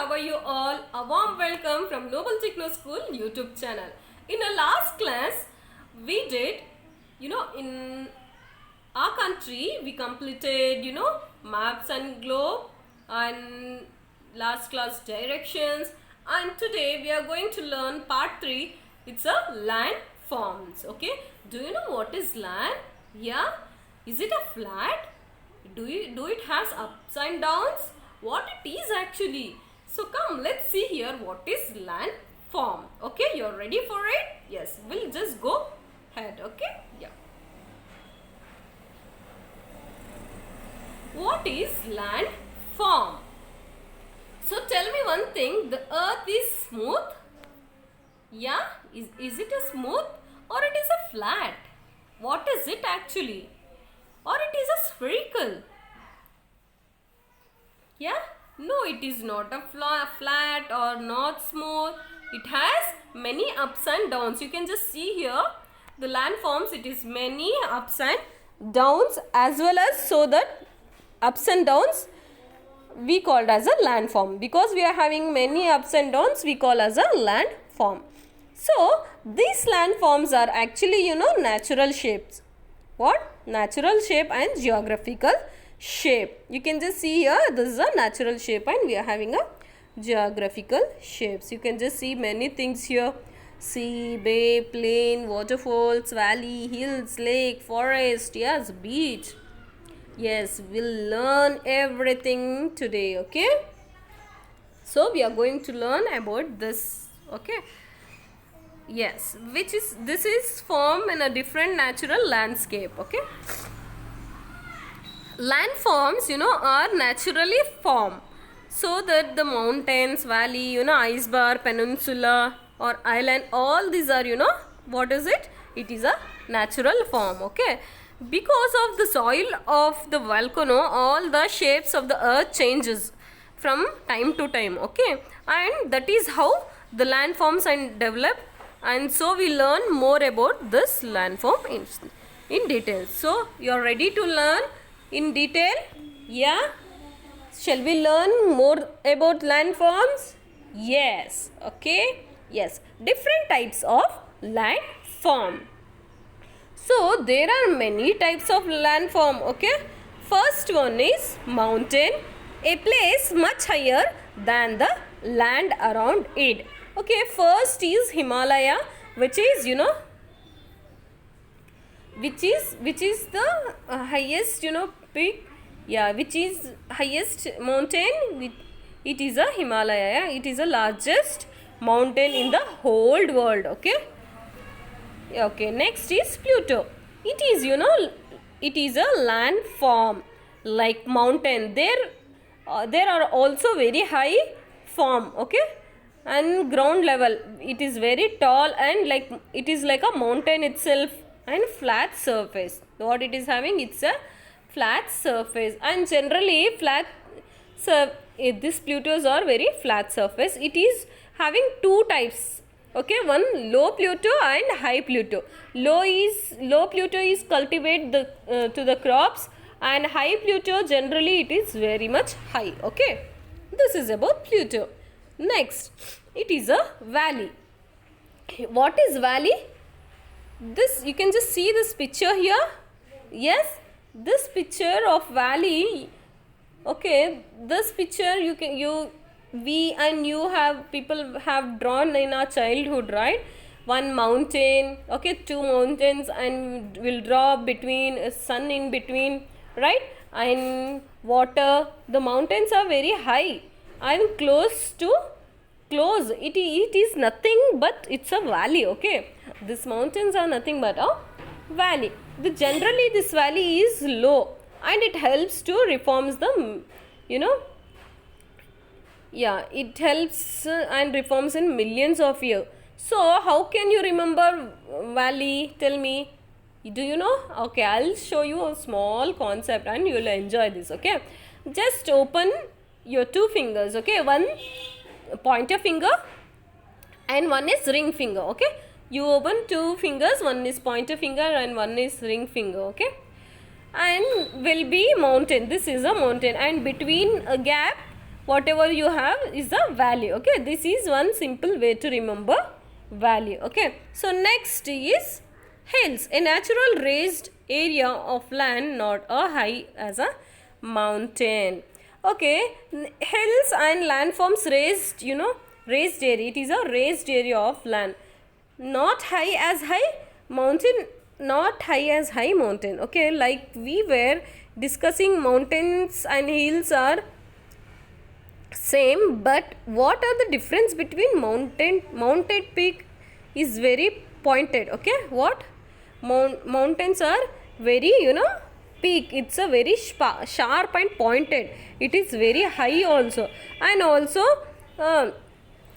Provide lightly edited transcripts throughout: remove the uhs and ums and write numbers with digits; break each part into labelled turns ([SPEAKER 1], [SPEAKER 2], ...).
[SPEAKER 1] how are you all? A warm welcome from Global Techno School YouTube channel. In our last class, we did, in our country, we completed, maps and globe and last class directions. And today we are going to learn part 3. It's a land forms. Okay. Do you know what is land? Yeah. Is it a flat? Do it has ups and downs? What it is actually? So come, let's see here what is land form. Okay, you're ready for it? Yes, we'll just go ahead. Okay, yeah. What is land form? So tell me one thing, the earth is smooth? Yeah, is it a smooth or it is a flat? What is it actually? Or it is a spherical? Yeah? No, it is not a flat or not smooth. It has many ups and downs. You can just see here the landforms. It is many ups and downs, as well as so that ups and downs we called as a landform. Because we are having many ups and downs, we call as a landform. So these landforms are actually natural shapes. What? Natural shape and geographical shape. You can just see here, this is a natural shape and we are having a geographical shapes. You can just see many things here. Sea, bay, plain, waterfalls, valley, hills, lake, forest, yes, beach. Yes, we'll learn everything today, okay? So we are going to learn about this, okay? Yes, this is formed in a different natural landscape, okay? Landforms, are naturally formed so that the mountains, valley, ice bar, peninsula or island, all these are, what is it? It is a natural form, okay? Because of the soil of the volcano, all the shapes of the earth changes from time to time, okay? And that is how the landforms and develop. And so we learn more about this landform in detail. So you are ready to learn in detail? Yeah? Shall we learn more about landforms? Yes. Okay? Yes. Different types of landform. So there are many types of landform. Okay? First one is mountain, a place much higher than the land around it. Okay, first is Himalaya, which is which is the highest peak, yeah, which is highest mountain. It is a Himalaya, yeah? It is the largest mountain in the whole world. Okay, okay. Next is Pluto. It is it is a landform like mountain. There are also very high form. Okay. And ground level, it is very tall and it is like a mountain itself and flat surface. What it is having, it's a flat surface, and generally these Plutos are very flat surface. It is having two types. Okay, one low Pluto and high Pluto. Low Pluto is cultivate to the crops, and high Pluto generally it is very much high. Okay, this is about Pluto. Next, it is a valley. What is valley? This, you can just see this picture here. Yes, this picture of valley. Okay, this picture people have drawn in our childhood, right? One mountain, okay, two mountains, and will draw between a sun in between, right? And water. The mountains are very high and close. It is nothing but it's a valley. Okay, these mountains are nothing but a valley. Generally this valley is low and it helps to reforms the it helps and reforms in millions of years. So how can you remember valley? Tell me, do you know? Okay, I'll show you a small concept and you will enjoy this. Okay, just open your two fingers. Okay, one pointer finger and one is ring finger. Okay, you open two fingers, one is pointer finger and one is ring finger. Okay, and will be mountain. This is a mountain, and between a gap whatever you have is the valley. Okay, this is one simple way to remember valley. Okay, so next is hills, a natural raised area of land, not a high as a mountain. Okay, hills and landforms raised, raised area. It is a raised area of land, not high as high mountain, not high as high mountain. Okay, like we were discussing, mountains and hills are same, but what are the difference between mounted peak is very pointed. Okay, what mountains are very, peak, it's a very sharp and pointed. It is very high also, and also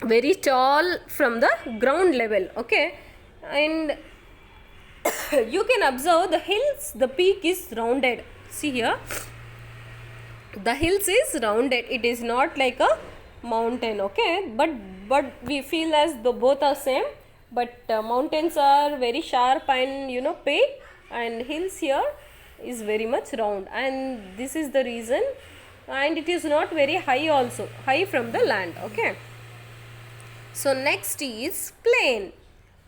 [SPEAKER 1] very tall from the ground level. Okay, and you can observe the hills, the peak is rounded. See here, the hills is rounded, it is not like a mountain. Okay, but we feel as though both are same, but mountains are very sharp and peak, and hills here is very much round, and this is the reason. And it is not very high also, high from the land. Okay, so next is plain.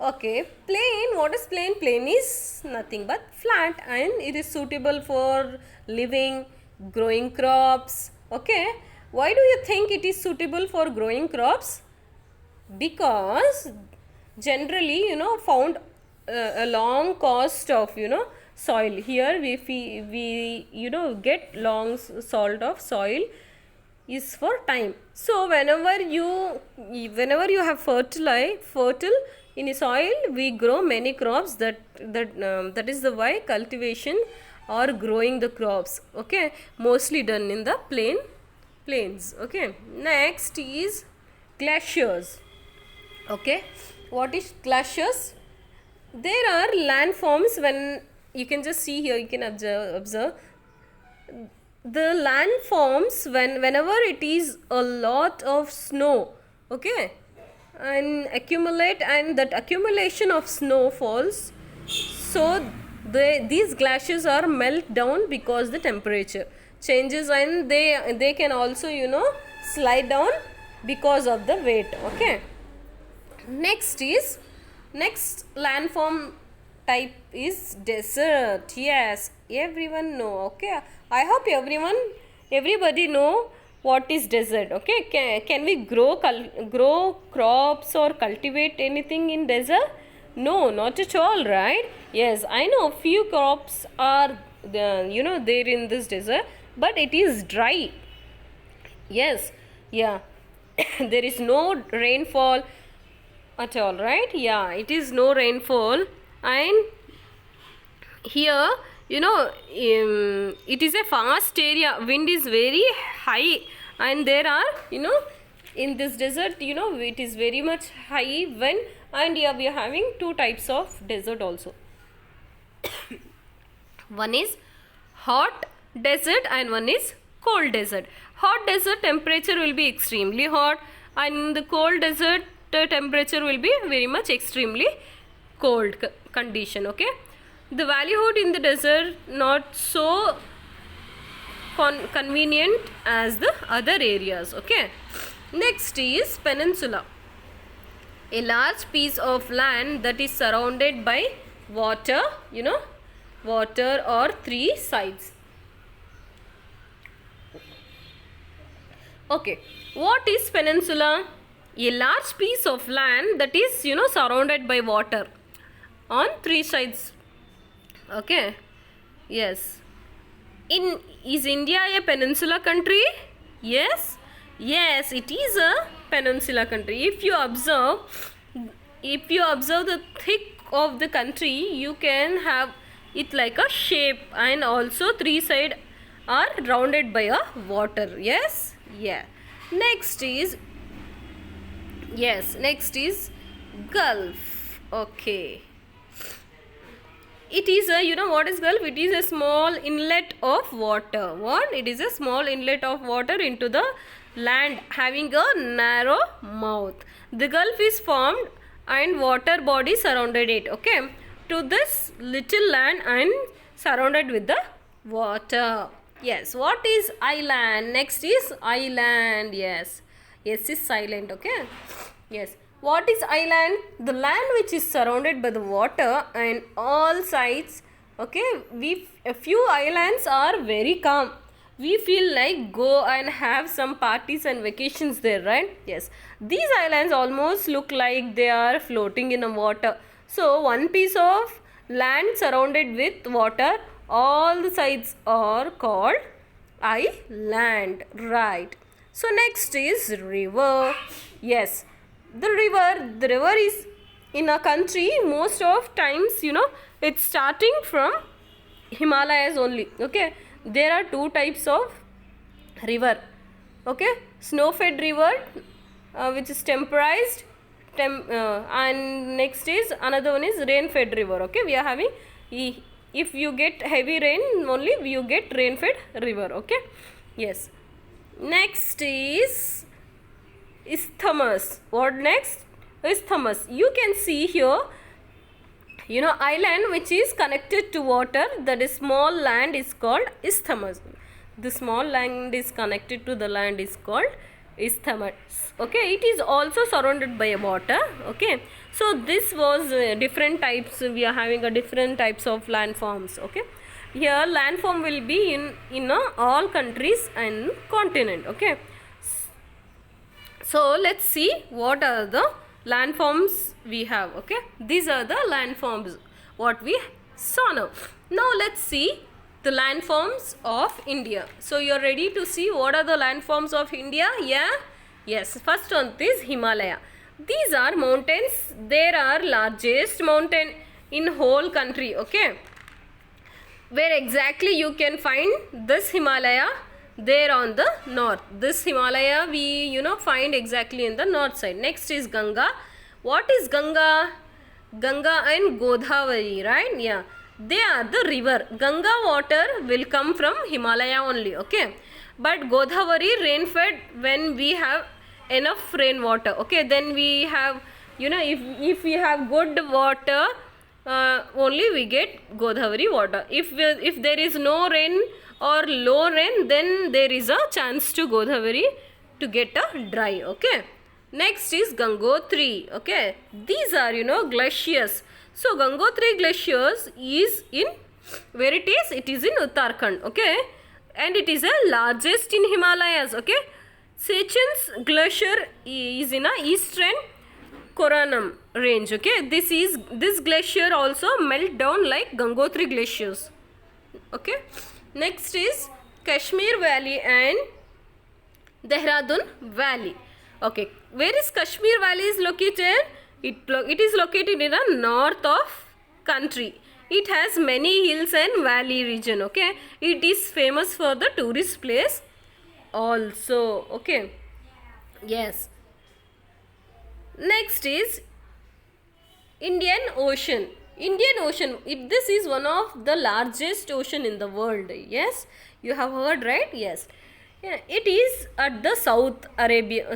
[SPEAKER 1] Okay, plain, what is plain? Plain is nothing but flat, and it is suitable for living, growing crops. Okay, why do you think it is suitable for growing crops? Because generally, found a long cost of, soil. Here we get long salt of soil is for time. So whenever you have fertile in a soil, we grow many crops. That is the why cultivation or growing the crops. Okay, mostly done in the plains. Okay, next is glaciers. Okay, what is glaciers? There are landforms. When you can just see here, you can observe the landforms whenever it is a lot of snow. Okay, and accumulate, and that accumulation of snow falls, so these glaciers are melt down because the temperature changes, and they can also slide down because of the weight. Okay, next landform type is desert. Yes, everyone know. Okay, I hope everybody know what is desert. Okay, can we grow crops or cultivate anything in desert? No, not at all, right? Yes, I know few crops are there in this desert, but it is dry. Yes, yeah. There is no rainfall at all, right? Yeah, it is no rainfall, and here it is a vast area, wind is very high, and there are in this desert it is very much high wind. And here we are having two types of desert also. One is hot desert and one is cold desert. Hot desert temperature will be extremely hot, and the cold desert temperature will be very much extremely cold condition. Okay, the livelihood in the desert not so convenient as the other areas. Okay, next is peninsula, a large piece of land that is surrounded by water, water or three sides. Okay, what is peninsula? A large piece of land that is surrounded by water on three sides. Okay, yes. Is India a peninsula country? Yes, it is a peninsula country. If you observe the thick of the country, you can have it like a shape, and also three sides are rounded by a water. Yes, yeah. Next is Gulf. Okay, it is a what is Gulf? It is a small inlet of water. What? It is a small inlet of water into the land having a narrow mouth. The Gulf is formed and water body surrounded it. Okay, to this little land and surrounded with the water. Yes, what is island? Next is island. Yes, yes is silent. Okay. Yes, what is island? The land which is surrounded by the water and all sides. Okay, a few islands are very calm. We feel like go and have some parties and vacations there, right? Yes, these islands almost look like they are floating in the water. So one piece of land surrounded with water, all the sides are called island, right? So next is river. Yes, the river is in a country most of times, it's starting from Himalayas only. Okay, there are two types of river. Okay, snow fed river, which is temperized, and next is another one is rain fed river. Okay, we are having, if you get heavy rain only you get rain fed river. Okay, yes. Next is isthmus. What next? Isthmus. You can see here, island which is connected to water, that is small land is called isthmus. The small land is connected to the land is called isthmus. Okay, it is also surrounded by water. Okay, so this was different types. We are having a different types of landforms. Okay, here landform will be in all countries and continent. Okay, so let's see what are the landforms we have. Okay, these are the landforms what we saw now. Now let's see the landforms of India. So you're ready to see what are the landforms of India? Yeah, yes. First one is Himalaya. These are mountains. There are largest mountain in whole country. Okay, where exactly you can find this Himalaya? There on the north. This Himalaya we find exactly in the north side. Next is Ganga. What is Ganga? Ganga and Godavari, right? Yeah, they are the river. Ganga water will come from Himalaya only. Okay, but Godavari rain fed when we have enough rainwater. Okay, then we have, if we have good water, only we get Godavari water. If there is no rain or low rain, then there is a chance to Godavari to get a dry. Okay, next is Gangotri. Okay, these are glaciers. So Gangotri glaciers is in, where it is? It is in Uttarakhand. Okay, and it is the largest in Himalayas. Okay, Sechen's glacier is in a eastern Koranam range. Okay, this glacier also melt down like Gangotri glaciers. Okay, next is Kashmir Valley and Dehradun Valley. Okay, where is Kashmir Valley is located? It is located in the north of country. It has many hills and valley region. Okay, it is famous for the tourist place also. Okay, yes. Next is Indian Ocean. Indian Ocean, this is one of the largest ocean in the world. Yes, you have heard, right? Yes. Yeah, it is at the South Arabia,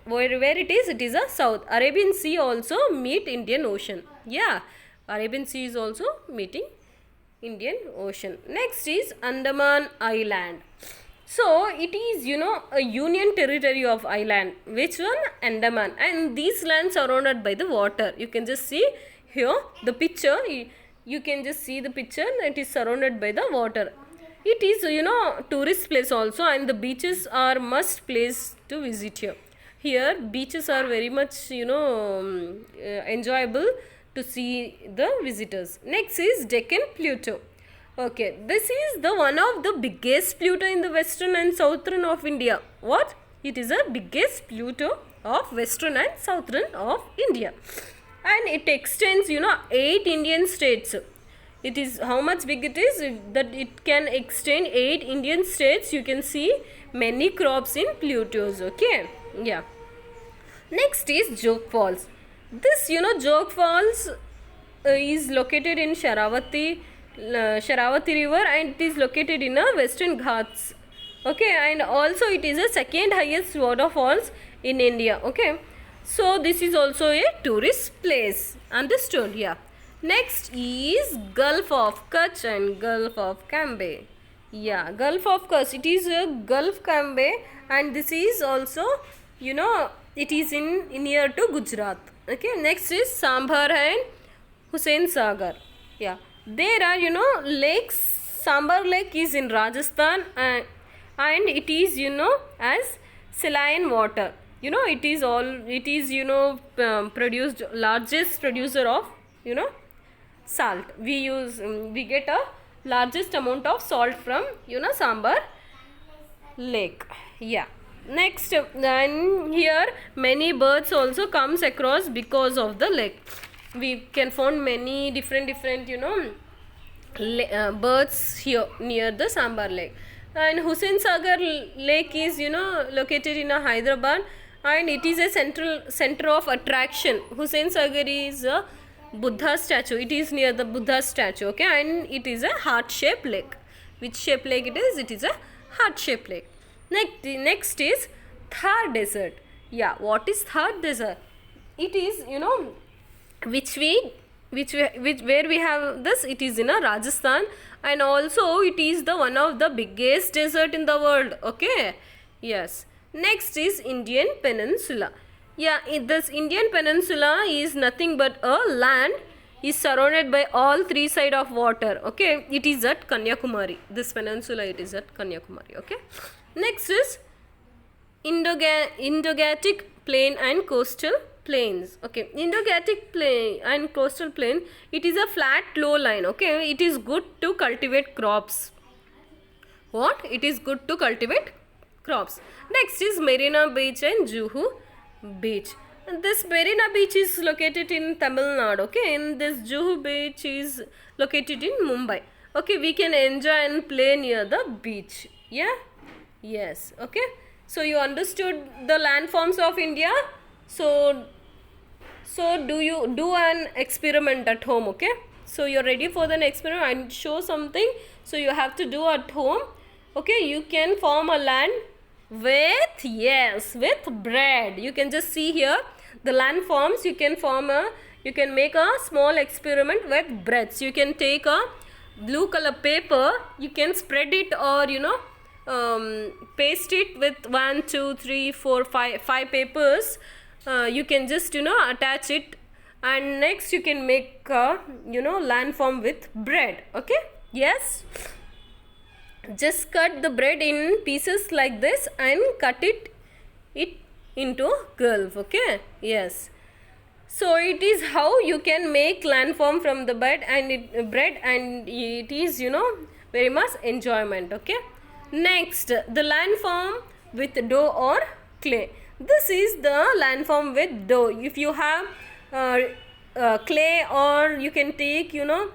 [SPEAKER 1] where it is a South Arabian Sea also meet Indian Ocean. Yeah, Arabian Sea is also meeting Indian Ocean. Next is Andaman Island. So it is a union territory of island. Which one? Andaman. And these lands surrounded by the water. You can just see here the picture. You can just see the picture. It is surrounded by the water. It is tourist place also, and the beaches are must place to visit here. Here beaches are very much enjoyable to see the visitors. Next is Deccan Plateau. Okay, this is the one of the biggest plateau in the western and southern of India. What? It is the biggest plateau of western and southern of India, and it extends 8 Indian states. It is how much big it is that it can extend 8 Indian states. You can see many crops in plateaus. Okay, yeah. Next is Jog Falls. This Jog Falls is located in Sharavati River, and it is located in a Western Ghats. Okay, and also it is the second highest waterfalls in India. Okay, so this is also a tourist place. Understood? Yeah. Next is Gulf of Kutch and Gulf of Cambay. Yeah, Gulf of course. It is a Gulf Cambe, and this is also, you know, it is in near to Gujarat. Okay, next is Sambhar and Hussain Sagar. Yeah, there are, you know, lakes. Sambar Lake is in Rajasthan, and it is, you know, as saline water. You know, it is all, it is, you know, produced, largest producer of, you know, salt. We use, we get a largest amount of salt from, you know, Sambar Lake. Yeah. Next, then here many birds also comes across because of the lake. We can find many different, you know, birds here near the Sambar Lake. And Hussain Sagar Lake is, you know, located in Hyderabad, and it is a center of attraction. Hussain Sagar is a Buddha statue. It is near the Buddha statue. Okay, and it is a heart-shaped lake. Which shaped lake it is? It is a heart-shaped lake. Next is Thar Desert. Yeah, what is Thar Desert? It is, you know, which where we have this, it is in a Rajasthan, and also it is the one of the biggest desert in the world. Okay, yes. Next is Indian Peninsula. Yeah, this Indian Peninsula is nothing but a land, is surrounded by all three sides of water. Okay, it is at Kanyakumari. This peninsula, it is at Kanyakumari. Okay, next is Indo-Gangetic Plain and Coastal Plains. Okay, Indo-Gangetic Plain and Coastal Plain, it is a flat low line. Okay, it is good to cultivate crops. What? It is good to cultivate crops. Next is Marina Beach and Juhu Beach. This Marina Beach is located in Tamil Nadu. Okay, and this Juhu Beach is located in Mumbai. Okay, we can enjoy and play near the beach. Yeah, yes. Okay, so you understood the landforms of India. So do you do an experiment at home? Okay, so you're ready for the experiment. I'll show something, so you have to do at home. Okay, you can form a land with, yes, with bread. You can just see here the landforms. You can form a, you can make a small experiment with breads. You can take a blue color paper, you can spread it, or, you know, paste it with 1 2 3 4 5 papers. You can just, you know, attach it, and next you can make a, you know, landform with bread. Okay, yes, just cut the bread in pieces like this and cut it into curve. Okay, yes, so it is how you can make landform from the bread, and it is, you know, very much enjoyment. Okay, next, the landform with dough or clay. This is the landform with dough. If you have clay, or you can take, you know,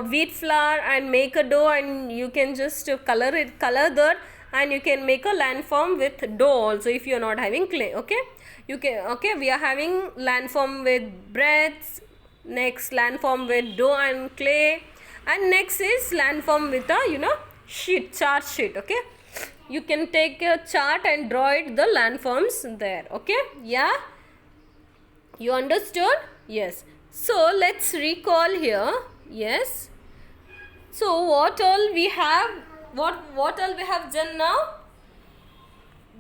[SPEAKER 1] wheat flour and make a dough, and you can just color that, and you can make a landform with dough also if you are not having clay. Okay, you can, okay, we are having landform with breads, next landform with dough and clay, and next is landform with a, you know, chart sheet. Okay, you can take a chart and draw it the landforms there. Okay, yeah, you understood? Yes. So let's recall here. Yes, so what all we have, what all we have done now?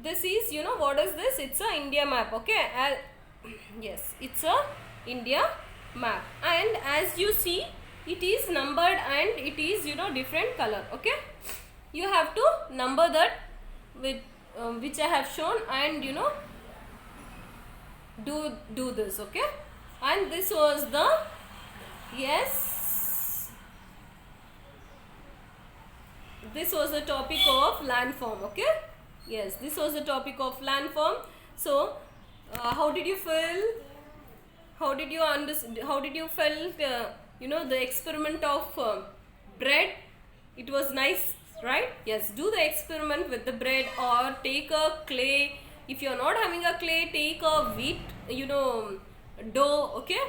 [SPEAKER 1] This is, you know, what is this? It's a India map. Okay, yes, it's a India map, and as you see, it is numbered, and it is, you know, different color. Okay, you have to number that with which I have shown, and, you know, do this. Okay, and this was the, yes, this was the topic of landform. Okay, yes, this was the topic of landform. So how did you feel? How did you understand? How did you felt, you know, the experiment of bread? It was nice, right? Yes, do the experiment with the bread, or take a clay. If you are not having a clay, take a wheat, you know, dough. Okay,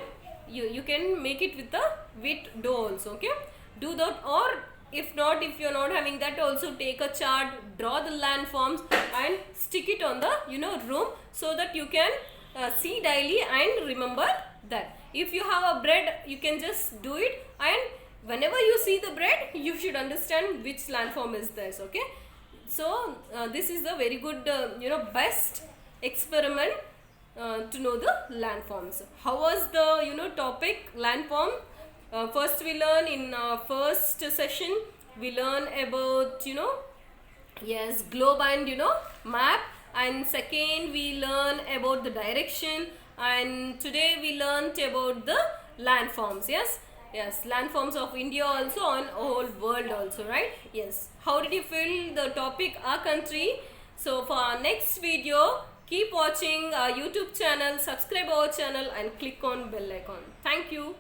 [SPEAKER 1] you can make it with the wheat dough also. Okay, do that. Or if not, if you are not having that, also take a chart, draw the landforms, and stick it on the, you know, room, so that you can see daily and remember that. If you have a bread, you can just do it, and whenever you see the bread, you should understand which landform is this. Okay, so this is the very good best experiment to know the landforms. How was the topic landform? First we learn in first session we learn about yes, globe and map, and second we learn about the direction, and today we learnt about the landforms. Yes, landforms of India also, on whole world also, right? Yes. How did you feel the topic our country? So for our next video, keep watching our YouTube channel, subscribe our channel and click on bell icon. Thank you.